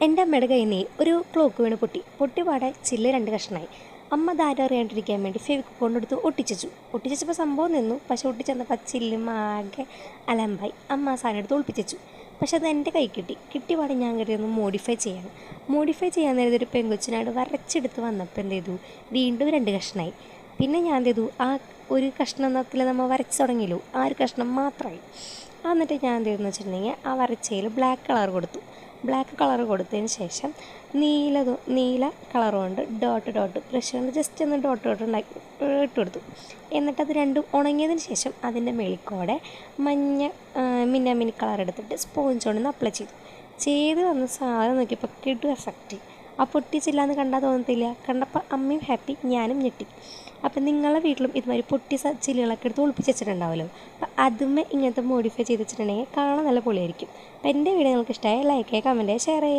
എൻ്റെ അമ്മയുടെ കയ്യിൽ നിന്ന് ഒരു ക്ലോക്ക് വീണ് പൊട്ടിപ്പാടെ ചില്ല് 2 കഷ്ണമായി. അമ്മ ധാരം അറിയാണ്ടിരിക്കാൻ വേണ്ടി ഫെവിക്വിക്ക് കൊണ്ടെടുത്ത് ഒട്ടിച്ചപ്പോൾ സംഭവം നിന്നു. പക്ഷെ ഒട്ടിച്ചെന്നപ്പോൾ ആ ചില്ലും ആകെ അലമ്പായി. അമ്മ ആ സാധനം എടുത്ത് ഒളിപ്പിച്ചു. പക്ഷെ അത് എൻ്റെ കൈ കിട്ടിപ്പാടെ ഞാൻ കരുതിയൊന്ന് മോഡിഫൈ ചെയ്യാൻ നേരത്തെ ഒരു പെങ്കൊച്ചിനായിട്ട് വരച്ചെടുത്ത് വന്നപ്പോൾ എന്ത് ചെയ്തു, വീണ്ടും 2 കഷ്ണമായി. പിന്നെ ഞാൻ എന്ത് ചെയ്തു, ആ ഒരു കഷ്ണത്തിൽ നമ്മൾ വരച്ച് തുടങ്ങിയല്ലോ, ആ ഒരു കഷ്ണം മാത്രമായി. എന്നിട്ട് ഞാൻ എന്ത് ചെയ്തെന്ന് വെച്ചിട്ടുണ്ടെങ്കിൽ ആ വരച്ചയിൽ ബ്ലാക്ക് കളർ കൊടുത്തതിന് ശേഷം നീല കളർ കൊണ്ട് ഡോട്ട് ബ്രഷ് കൊണ്ട് ജസ്റ്റ് ഒന്ന് ഡോട്ട് ഇട്ട് കൊടുത്തു. എന്നിട്ടത് രണ്ടും ഉണങ്ങിയതിന് ശേഷം അതിൻ്റെ മേളിക്കൂടെ മഞ്ഞ മിന്നാമിനി കളർ എടുത്തിട്ട് സ്പോഞ്ച് കൊണ്ടൊന്ന് അപ്ലൈ ചെയ്ത് വന്ന സാധനം നോക്കിയപ്പോൾ കിട്ടും എഫക്റ്റ്. ആ പൊട്ടിച്ചില്ലാന്ന് കണ്ടാൽ തോന്നത്തില്ല. കണ്ടപ്പോൾ അമ്മയും ഹാപ്പി, ഞാനും ഞെട്ടി. അപ്പം നിങ്ങളുടെ വീട്ടിലും ഇതുമാതിരി പൊട്ടിയ ചില്ലുകളൊക്കെ എടുത്ത് ഒളിപ്പിച്ച് വെച്ചിട്ടുണ്ടാവുമല്ലോ. അപ്പം അതുമേ ഇങ്ങനത്തെ മോഡിഫൈ ചെയ്ത് വെച്ചിട്ടുണ്ടെങ്കിൽ കാണാൻ നല്ല പൊളിയായിരിക്കും. അപ്പം എൻ്റെ വീഡിയോ നിങ്ങൾക്ക് ഇഷ്ടമായ ലൈക്ക് ചെയ്യുക, കമൻറ്റ് ചെയ്യുക, ഷെയർ ചെയ്യുക.